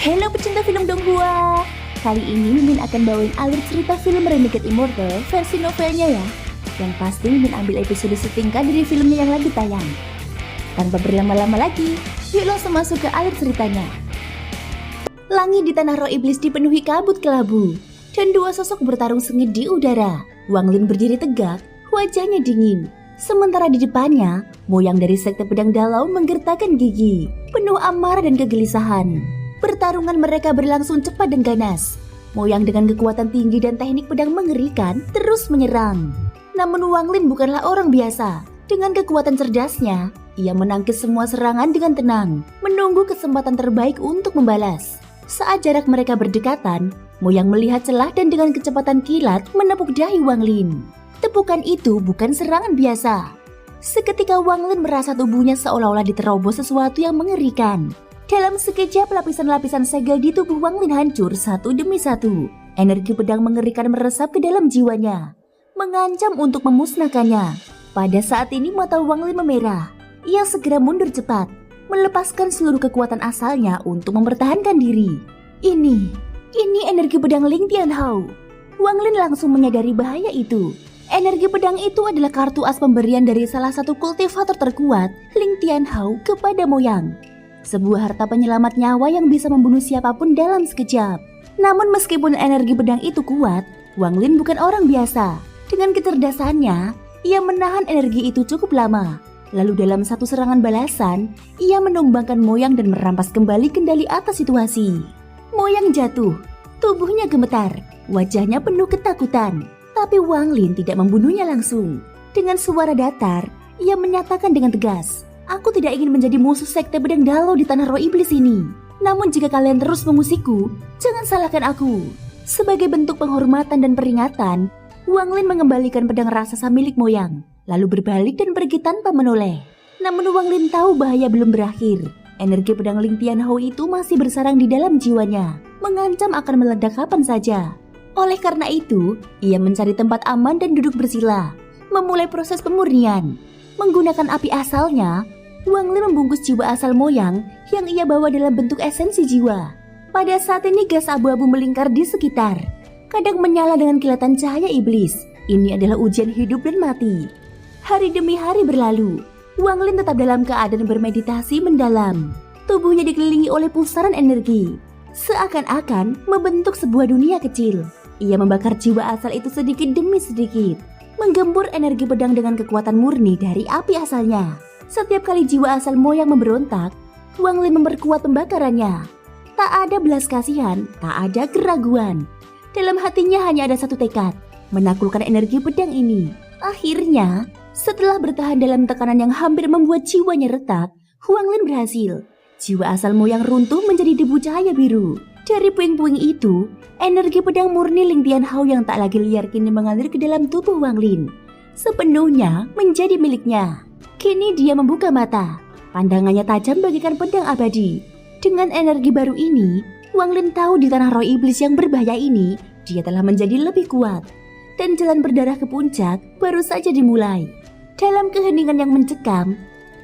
Halo pecinta film Donghua. Kali ini Mimin akan bawain alur cerita film Renegade Immortal versi novelnya ya. Yang pasti Mimin ambil episode setingkat dari filmnya yang lagi tayang. Tanpa berlama-lama lagi, yuk langsung masuk ke alur ceritanya. Langit di tanah roh iblis dipenuhi kabut kelabu, dan dua sosok bertarung sengit di udara. Wang Lin berdiri tegak, wajahnya dingin. Sementara di depannya, Moyang dari sekte pedang Dalau menggertakkan gigi, penuh amarah dan kegelisahan. Pertarungan mereka berlangsung cepat dan ganas. Moyang dengan kekuatan tinggi dan teknik pedang mengerikan terus menyerang. Namun Wang Lin bukanlah orang biasa. Dengan kekuatan cerdasnya, ia menangkis semua serangan dengan tenang, menunggu kesempatan terbaik untuk membalas. Saat jarak mereka berdekatan, Moyang melihat celah dan dengan kecepatan kilat menepuk dahi Wang Lin. Tepukan itu bukan serangan biasa. Seketika Wang Lin merasa tubuhnya seolah-olah diterobos sesuatu yang mengerikan. Dalam sekejap lapisan-lapisan segel di tubuh Wang Lin hancur satu demi satu. Energi pedang mengerikan meresap ke dalam jiwanya, mengancam untuk memusnahkannya. Pada saat ini mata Wang Lin memerah. Ia segera mundur cepat, melepaskan seluruh kekuatan asalnya untuk mempertahankan diri. Ini energi pedang Ling Tianhao. Wang Lin langsung menyadari bahaya itu. Energi pedang itu adalah kartu as pemberian dari salah satu kultivator terkuat, Ling Tianhao, kepada Moyang. Sebuah harta penyelamat nyawa yang bisa membunuh siapapun dalam sekejap. Namun meskipun energi pedang itu kuat, Wang Lin bukan orang biasa. Dengan kecerdasannya, ia menahan energi itu cukup lama. Lalu dalam satu serangan balasan, ia menumbangkan Moyang dan merampas kembali kendali atas situasi. Moyang jatuh, tubuhnya gemetar, wajahnya penuh ketakutan. Tapi Wang Lin tidak membunuhnya langsung. Dengan suara datar, ia menyatakan dengan tegas, "Aku tidak ingin menjadi musuh sekte pedang Dalau di tanah roh iblis ini. Namun jika kalian terus mengusikku, jangan salahkan aku." Sebagai bentuk penghormatan dan peringatan, Wang Lin mengembalikan pedang raksasa milik Moyang, lalu berbalik dan pergi tanpa menoleh. Namun Wang Lin tahu bahaya belum berakhir. Energi pedang Ling Tianhao itu masih bersarang di dalam jiwanya, mengancam akan meledak kapan saja. Oleh karena itu, ia mencari tempat aman dan duduk bersila, memulai proses pemurnian. Menggunakan api asalnya, Wang Lin membungkus jiwa asal Moyang yang ia bawa dalam bentuk esensi jiwa. Pada saat ini gas abu-abu melingkar di sekitar, kadang menyala dengan kilatan cahaya iblis. Ini adalah ujian hidup dan mati. Hari demi hari berlalu, Wang Lin tetap dalam keadaan bermeditasi mendalam. Tubuhnya dikelilingi oleh pusaran energi, seakan-akan membentuk sebuah dunia kecil. Ia membakar jiwa asal itu sedikit demi sedikit, menggembur energi pedang dengan kekuatan murni dari api asalnya. Setiap kali jiwa asal Moyang memberontak, Wang Lin memperkuat pembakarannya. Tak ada belas kasihan, tak ada keraguan. Dalam hatinya hanya ada satu tekad, menaklukkan energi pedang ini. Akhirnya, setelah bertahan dalam tekanan yang hampir membuat jiwanya retak, Wang Lin berhasil. Jiwa asal Moyang runtuh menjadi debu cahaya biru. Dari puing-puing itu, energi pedang murni Ling Tianhao yang tak lagi liar kini mengalir ke dalam tubuh Wang Lin, sepenuhnya menjadi miliknya. Kini dia membuka mata, pandangannya tajam bagaikan pedang abadi. Dengan energi baru ini, Wang Lin tahu di tanah roh iblis yang berbahaya ini, dia telah menjadi lebih kuat. Dan jalan berdarah ke puncak baru saja dimulai. Dalam keheningan yang mencekam,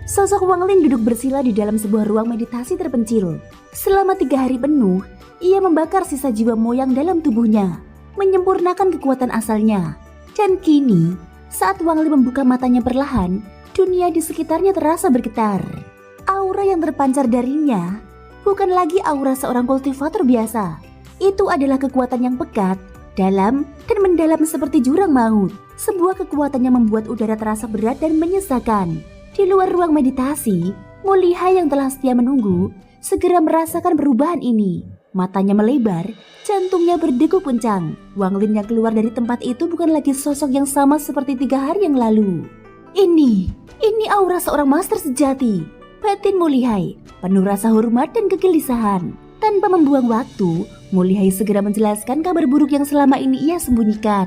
sosok Wang Lin duduk bersila di dalam sebuah ruang meditasi terpencil. Selama 3 hari penuh, ia membakar sisa jiwa Moyang dalam tubuhnya, menyempurnakan kekuatan asalnya. Dan kini, saat Wang Lin membuka matanya perlahan, dunia di sekitarnya terasa bergetar. Aura yang terpancar darinya bukan lagi aura seorang kultivator biasa. Itu adalah kekuatan yang pekat, dalam, dan mendalam seperti jurang maut. Sebuah kekuatan yang membuat udara terasa berat dan menyesakan. Di luar ruang meditasi, Mo Lihai yang telah setia menunggu segera merasakan perubahan ini. Matanya melebar, jantungnya berdegup kencang. Wang Lin yang keluar dari tempat itu bukan lagi sosok yang sama seperti 3 hari yang lalu. Ini aura seorang master sejati, batin Mo Lihai, penuh rasa hormat dan kegelisahan. Tanpa membuang waktu, Mo Lihai segera menjelaskan kabar buruk yang selama ini ia sembunyikan.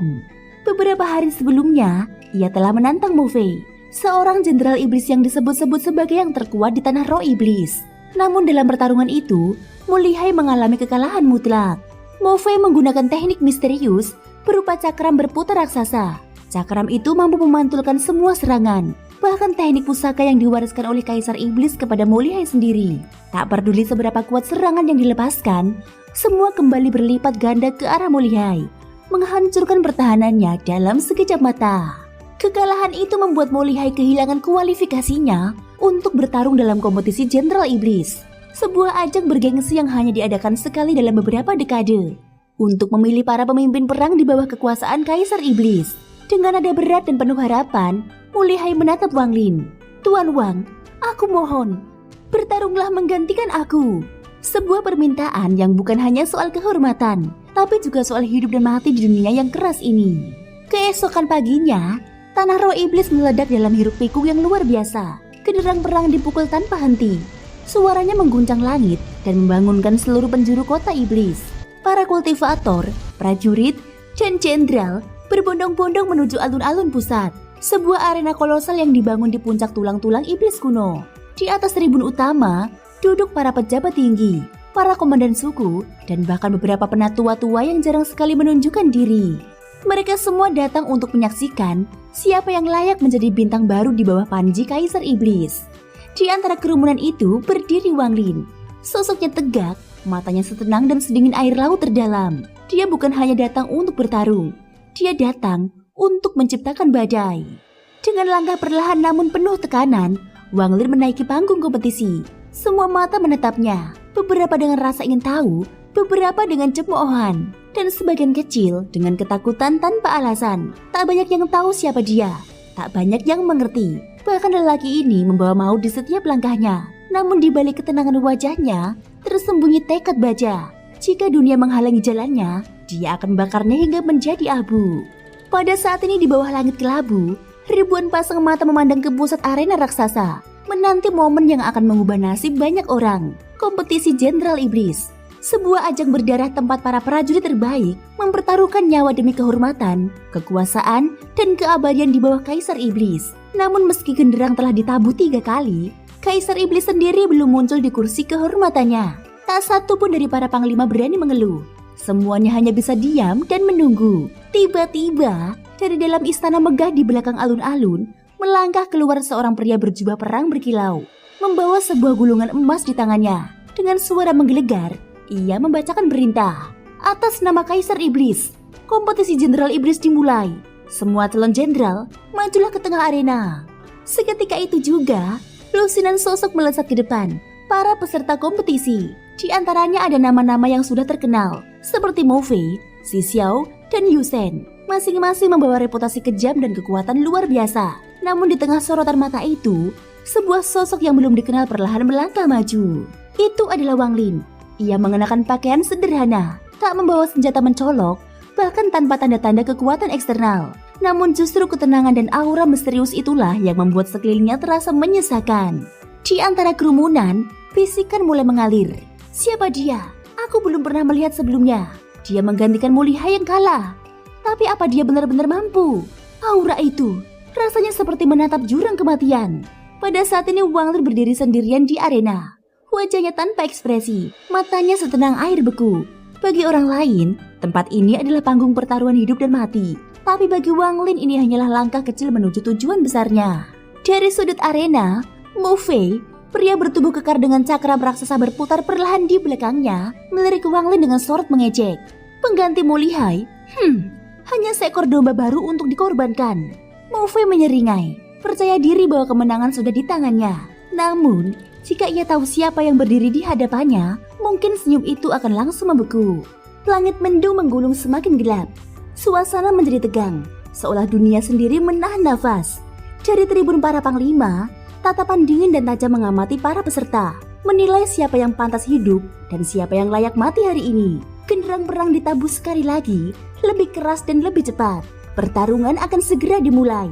Beberapa hari sebelumnya, ia telah menantang Mo Fei, seorang jenderal iblis yang disebut-sebut sebagai yang terkuat di tanah roh iblis. Namun dalam pertarungan itu, Mo Lihai mengalami kekalahan mutlak. Mo Fei menggunakan teknik misterius berupa cakram berputar raksasa. Cakram itu mampu memantulkan semua serangan. Bahkan teknik pusaka yang diwariskan oleh Kaisar Iblis kepada Molihai sendiri. Tak peduli seberapa kuat serangan yang dilepaskan, semua kembali berlipat ganda ke arah Molihai, menghancurkan pertahanannya dalam sekejap mata. Kekalahan itu membuat Molihai kehilangan kualifikasinya untuk bertarung dalam kompetisi Jenderal Iblis, sebuah ajang bergengsi yang hanya diadakan sekali dalam beberapa dekade, untuk memilih para pemimpin perang di bawah kekuasaan Kaisar Iblis. Dengan nada berat dan penuh harapan, Molihai menatap Wang Lin. "Tuan Wang, aku mohon, bertarunglah menggantikan aku." Sebuah permintaan yang bukan hanya soal kehormatan, tapi juga soal hidup dan mati di dunia yang keras ini. Keesokan paginya, tanah roh iblis meledak dalam hiruk pikuk yang luar biasa. Genderang perang dipukul tanpa henti. Suaranya mengguncang langit dan membangunkan seluruh penjuru kota iblis. Para kultivator, prajurit, dan jenderal berbondong-bondong menuju alun-alun pusat, sebuah arena kolosal yang dibangun di puncak tulang-tulang iblis kuno. Di atas tribun utama, duduk para pejabat tinggi, para komandan suku, dan bahkan beberapa penatua tua yang jarang sekali menunjukkan diri. Mereka semua datang untuk menyaksikan siapa yang layak menjadi bintang baru di bawah panji Kaisar Iblis. Di antara kerumunan itu berdiri Wang Lin. Sosoknya tegak, matanya setenang dan sedingin air laut terdalam. Dia bukan hanya datang untuk bertarung, dia datang untuk menciptakan badai. Dengan langkah perlahan namun penuh tekanan, Wang Lin menaiki panggung kompetisi. Semua mata menatapnya, beberapa dengan rasa ingin tahu, beberapa dengan cemoohan, dan sebagian kecil dengan ketakutan tanpa alasan. Tak banyak yang tahu siapa dia, tak banyak yang mengerti. Bahkan lelaki ini membawa maut di setiap langkahnya. Namun di balik ketenangan wajahnya, tersembunyi tekad baja. Jika dunia menghalangi jalannya, dia akan membakarnya hingga menjadi abu. Pada saat ini di bawah langit kelabu, ribuan pasang mata memandang ke pusat arena raksasa, menanti momen yang akan mengubah nasib banyak orang. Kompetisi Jenderal Iblis, sebuah ajang berdarah tempat para prajurit terbaik mempertaruhkan nyawa demi kehormatan, kekuasaan, dan keabadian di bawah Kaisar Iblis. Namun meski genderang telah ditabuh 3 kali, Kaisar Iblis sendiri belum muncul di kursi kehormatannya. Tak satu pun dari para panglima berani mengeluh. Semuanya hanya bisa diam dan menunggu. Tiba-tiba, dari dalam istana megah di belakang alun-alun, melangkah keluar seorang pria berjubah perang berkilau, membawa sebuah gulungan emas di tangannya. Dengan suara menggelegar, ia membacakan perintah. Atas nama Kaisar Iblis, kompetisi Jenderal Iblis dimulai. Semua calon jenderal, majulah ke tengah arena. Seketika itu juga, lusinan sosok melesat ke depan. Para peserta kompetisi, di antaranya ada nama-nama yang sudah terkenal, seperti Mo Fei, Xi Xiao, dan Yu Shen. Masing-masing membawa reputasi kejam dan kekuatan luar biasa. Namun di tengah sorotan mata itu, sebuah sosok yang belum dikenal perlahan melangkah maju. Itu adalah Wang Lin. Ia mengenakan pakaian sederhana, tak membawa senjata mencolok, bahkan tanpa tanda-tanda kekuatan eksternal. Namun justru ketenangan dan aura misterius itulah yang membuat sekelilingnya terasa menyesakan. Di antara kerumunan, bisikan mulai mengalir. Siapa dia? Aku belum pernah melihat sebelumnya. Dia menggantikan Molihai yang kalah. Tapi apa dia benar-benar mampu? Aura itu rasanya seperti menatap jurang kematian. Pada saat ini Wang Lin berdiri sendirian di arena. Wajahnya tanpa ekspresi, matanya setenang air beku. Bagi orang lain, tempat ini adalah panggung pertaruhan hidup dan mati. Tapi bagi Wang Lin ini hanyalah langkah kecil menuju tujuan besarnya. Dari sudut arena, Mo Fei, pria bertubuh kekar dengan cakram raksasa berputar perlahan di belakangnya, melirik Wang Lin dengan sorot mengejek. Pengganti Molihai, hanya seekor domba baru untuk dikorbankan. Mo Fei menyeringai, percaya diri bahwa kemenangan sudah di tangannya. Namun, jika ia tahu siapa yang berdiri di hadapannya, mungkin senyum itu akan langsung membeku. Langit mendung menggulung semakin gelap. Suasana menjadi tegang, seolah dunia sendiri menahan nafas. Dari tribun para panglima, tatapan dingin dan tajam mengamati para peserta, menilai siapa yang pantas hidup dan siapa yang layak mati hari ini. Genderang perang ditabuh sekali lagi, lebih keras dan lebih cepat. Pertarungan akan segera dimulai.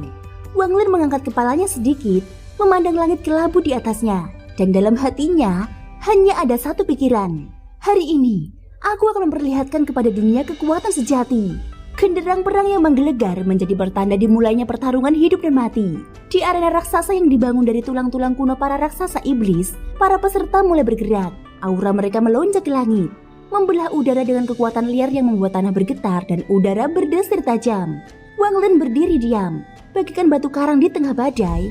Wang Lin mengangkat kepalanya sedikit, memandang langit kelabu di atasnya, dan dalam hatinya hanya ada satu pikiran. Hari ini, aku akan memperlihatkan kepada dunia kekuatan sejati. Genderang perang yang menggelegar menjadi pertanda dimulainya pertarungan hidup dan mati. Di arena raksasa yang dibangun dari tulang-tulang kuno para raksasa iblis, para peserta mulai bergerak. Aura mereka melonjak ke langit, membelah udara dengan kekuatan liar yang membuat tanah bergetar dan udara berdesir tajam. Wang Lin berdiri diam, bagaikan batu karang di tengah badai.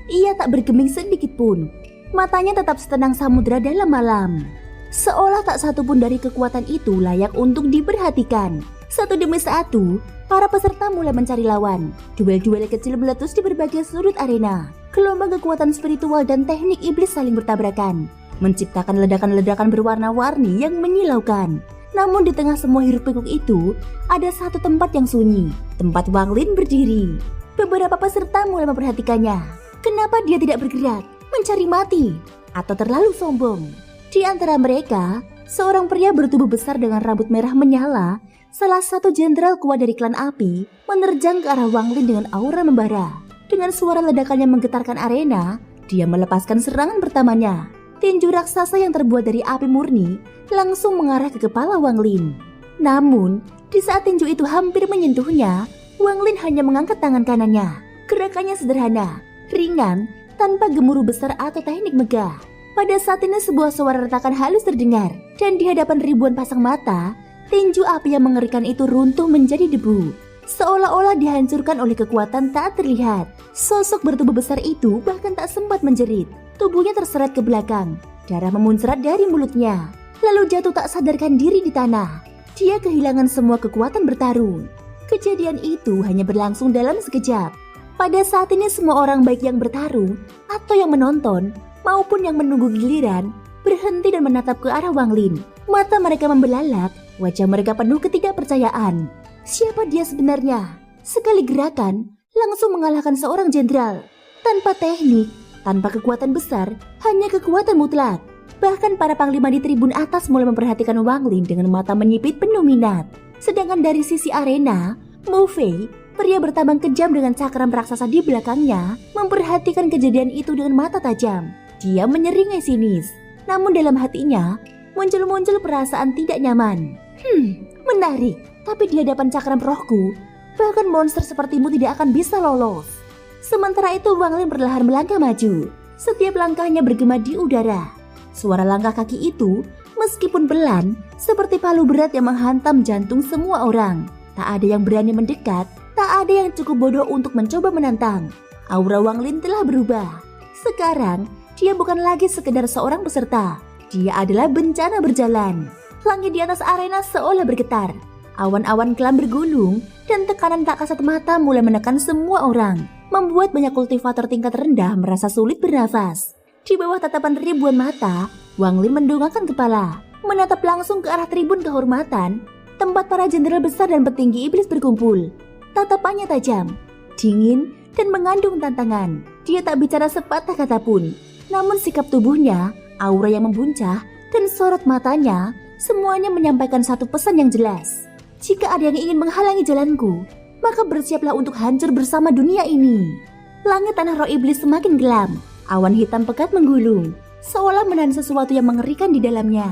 Ia tak bergeming sedikit pun. Matanya tetap setenang samudera dalam malam. Seolah tak satu pun dari kekuatan itu layak untuk diperhatikan. Satu demi satu, para peserta mulai mencari lawan. Duel-duel kecil meletus di berbagai sudut arena. Gelombang kekuatan spiritual dan teknik iblis saling bertabrakan, menciptakan ledakan-ledakan berwarna-warni yang menyilaukan. Namun di tengah semua hiruk-pikuk itu, ada satu tempat yang sunyi, tempat Wang Lin berdiri. Beberapa peserta mulai memperhatikannya. Kenapa dia tidak bergerak, mencari mati, atau terlalu sombong? Di antara mereka, seorang pria bertubuh besar dengan rambut merah menyala, salah satu jenderal kuat dari klan api, menerjang ke arah Wang Lin dengan aura membara. Dengan suara ledakan yang menggetarkan arena, dia melepaskan serangan pertamanya. Tinju raksasa yang terbuat dari api murni langsung mengarah ke kepala Wang Lin. Namun, di saat tinju itu hampir menyentuhnya, Wang Lin hanya mengangkat tangan kanannya. Gerakannya sederhana, ringan, tanpa gemuruh besar atau teknik megah. Pada saat ini sebuah suara retakan halus terdengar, dan di hadapan ribuan pasang mata, tinju api yang mengerikan itu runtuh menjadi debu. Seolah-olah dihancurkan oleh kekuatan tak terlihat. Sosok bertubuh besar itu bahkan tak sempat menjerit. Tubuhnya terseret ke belakang, darah memuncrat dari mulutnya, lalu jatuh tak sadarkan diri di tanah. Dia kehilangan semua kekuatan bertarung. Kejadian itu hanya berlangsung dalam sekejap. Pada saat ini semua orang baik yang bertarung atau yang menonton maupun yang menunggu giliran berhenti dan menatap ke arah Wang Lin. Mata mereka membelalak, wajah mereka penuh ketidakpercayaan. Siapa dia sebenarnya? Sekali gerakan, langsung mengalahkan seorang jenderal. Tanpa teknik, tanpa kekuatan besar, hanya kekuatan mutlak. Bahkan para panglima di tribun atas mulai memperhatikan Wang Lin dengan mata menyipit penuh minat. Sedangkan dari sisi arena, Mu Fei, pria bertabang kejam dengan cakram raksasa di belakangnya, memperhatikan kejadian itu dengan mata tajam. Dia menyeringai sinis, namun dalam hatinya muncul perasaan tidak nyaman. Menarik, tapi di hadapan cakram rohku, bahkan monster sepertimu tidak akan bisa lolos. Sementara itu Wang Lin perlahan melangkah maju. Setiap langkahnya bergema di udara. Suara langkah kaki itu, meskipun pelan, seperti palu berat yang menghantam jantung semua orang. Tak ada yang berani mendekat, tak ada yang cukup bodoh untuk mencoba menantang. Aura Wang Lin telah berubah. Sekarang, dia bukan lagi sekedar seorang peserta. Dia adalah bencana berjalan. Langit di atas arena seolah bergetar. Awan-awan kelam bergulung dan tekanan tak kasat mata mulai menekan semua orang, membuat banyak kultivator tingkat rendah merasa sulit bernafas. Di bawah tatapan ribuan mata, Wang Lin mendongakkan kepala, menatap langsung ke arah tribun kehormatan, tempat para jenderal besar dan petinggi iblis berkumpul. Tatapannya tajam, dingin, dan mengandung tantangan. Dia tak bicara sepatah kata pun, namun sikap tubuhnya, aura yang membuncah, dan sorot matanya, semuanya menyampaikan satu pesan yang jelas. Jika ada yang ingin menghalangi jalanku, maka bersiaplah untuk hancur bersama dunia ini. Langit tanah roh iblis semakin gelap. Awan hitam pekat menggulung, seolah menahan sesuatu yang mengerikan di dalamnya.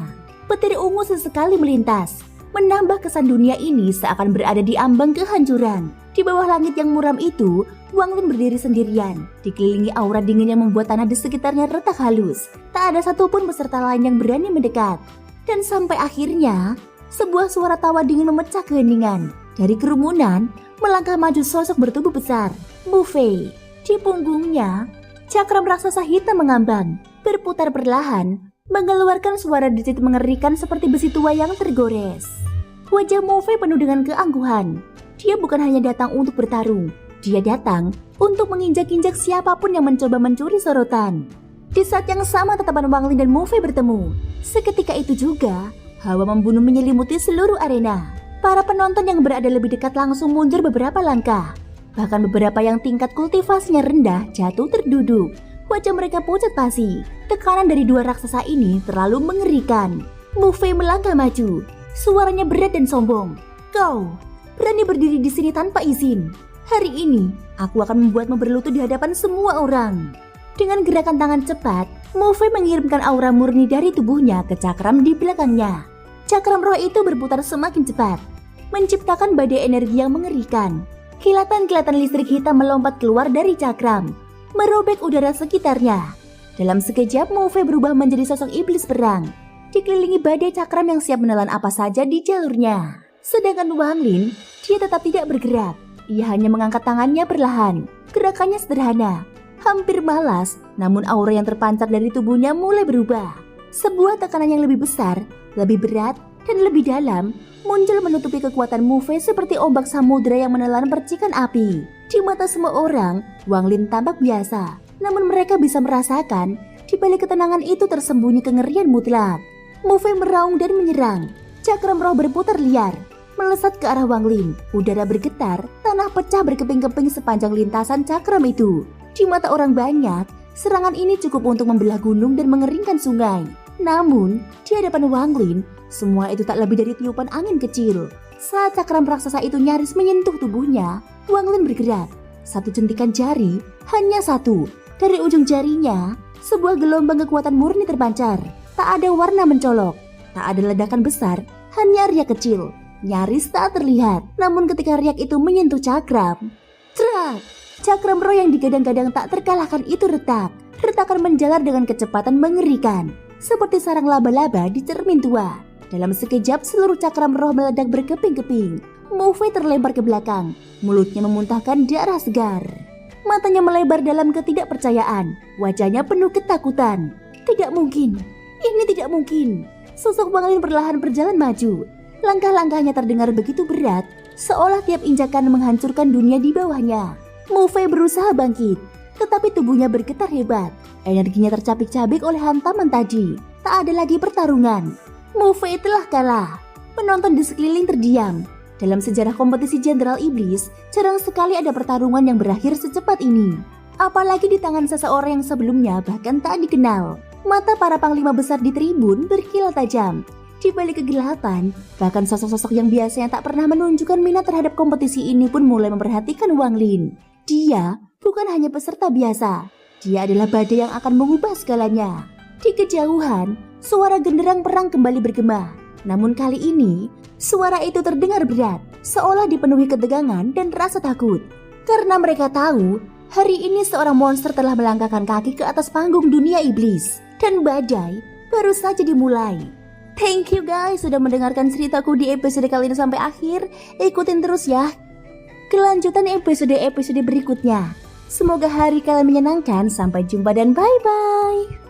Petir ungu sesekali melintas, menambah kesan dunia ini seakan berada di ambang kehancuran. Di bawah langit yang muram itu, Wang Lin berdiri sendirian, dikelilingi aura dingin yang membuat tanah di sekitarnya retak halus. Tak ada satupun peserta lain yang berani mendekat. Dan sampai akhirnya, sebuah suara tawa dingin memecah keheningan. Dari kerumunan, melangkah maju sosok bertubuh besar, Mu Fei. Di punggungnya, cakram raksasa hitam mengambang, berputar perlahan, mengeluarkan suara decit mengerikan seperti besi tua yang tergores. Wajah Mu Fei penuh dengan keangkuhan. Dia bukan hanya datang untuk bertarung, dia datang untuk menginjak-injak siapapun yang mencoba mencuri sorotan. Di saat yang sama tatapan Wang Lin dan Mu Fei bertemu. Seketika itu juga, hawa membunuh menyelimuti seluruh arena. Para penonton yang berada lebih dekat langsung mundur beberapa langkah. Bahkan beberapa yang tingkat kultivasinya rendah jatuh terduduk. Wajah mereka pucat pasi. Tekanan dari dua raksasa ini terlalu mengerikan. Mu Fei melangkah maju. Suaranya berat dan sombong. Kau berani berdiri di sini tanpa izin. Hari ini, aku akan membuatmu berlutut di hadapan semua orang. Dengan gerakan tangan cepat, Mu Fei mengirimkan aura murni dari tubuhnya ke cakram di belakangnya. Cakram roh itu berputar semakin cepat, menciptakan badai energi yang mengerikan. Kilatan-kilatan listrik hitam melompat keluar dari cakram, merobek udara sekitarnya. Dalam sekejap, Mu Fei berubah menjadi sosok iblis perang, dikelilingi badai cakram yang siap menelan apa saja di jalurnya. Sedangkan Wang Lin, dia tetap tidak bergerak. Ia hanya mengangkat tangannya perlahan. Gerakannya sederhana, Hampir malas, namun aura yang terpancar dari tubuhnya mulai berubah. Sebuah tekanan yang lebih besar, lebih berat, dan lebih dalam muncul menutupi kekuatan Move seperti ombak samudera yang menelan percikan api. Di mata semua orang, Wang Lin tampak biasa, namun mereka bisa merasakan di balik ketenangan itu tersembunyi kengerian mutlak. Move meraung dan menyerang. Cakram roh berputar liar, melesat ke arah Wang Lin. Udara bergetar, tanah pecah berkeping-keping sepanjang lintasan cakram itu. Di mata orang banyak, serangan ini cukup untuk membelah gunung dan mengeringkan sungai. Namun, di hadapan Wang Lin, semua itu tak lebih dari tiupan angin kecil. Saat cakram raksasa itu nyaris menyentuh tubuhnya, Wang Lin bergerak. Satu jentikan jari, hanya satu. Dari ujung jarinya, sebuah gelombang kekuatan murni terpancar. Tak ada warna mencolok, tak ada ledakan besar, hanya riak kecil. Nyaris tak terlihat. Namun ketika riak itu menyentuh cakram, trak! Cakram roh yang digadang-gadang tak terkalahkan itu retak. Retakan menjalar dengan kecepatan mengerikan, seperti sarang laba-laba di cermin tua. Dalam sekejap seluruh cakram roh meledak berkeping-keping. Move terlempar ke belakang, mulutnya memuntahkan darah segar. Matanya melebar dalam ketidakpercayaan, wajahnya penuh ketakutan. Tidak mungkin, ini tidak mungkin. Sosok Wang Lin perlahan berjalan maju. Langkah-langkahnya terdengar begitu berat, seolah tiap injakan menghancurkan dunia di bawahnya. Move berusaha bangkit, tetapi tubuhnya bergetar hebat. Energinya tercabik-cabik oleh hantaman tadi. Tak ada lagi pertarungan. Move telah kalah. Penonton di sekeliling terdiam. Dalam sejarah kompetisi Jenderal Iblis, jarang sekali ada pertarungan yang berakhir secepat ini. Apalagi di tangan seseorang yang sebelumnya bahkan tak dikenal. Mata para panglima besar di tribun berkilau tajam. Di balik kegelapan, bahkan sosok-sosok yang biasanya tak pernah menunjukkan minat terhadap kompetisi ini pun mulai memperhatikan Wang Lin. Dia bukan hanya peserta biasa, dia adalah badai yang akan mengubah segalanya. Di kejauhan, suara genderang perang kembali bergema. Namun kali ini, suara itu terdengar berat, seolah dipenuhi ketegangan dan rasa takut. Karena mereka tahu, hari ini seorang monster telah melangkahkan kaki ke atas panggung dunia iblis. Dan badai baru saja dimulai. Thank you guys sudah mendengarkan ceritaku di episode kali ini sampai akhir. Ikutin terus ya kelanjutan episode-episode berikutnya. Semoga hari kalian menyenangkan. Sampai jumpa dan bye-bye.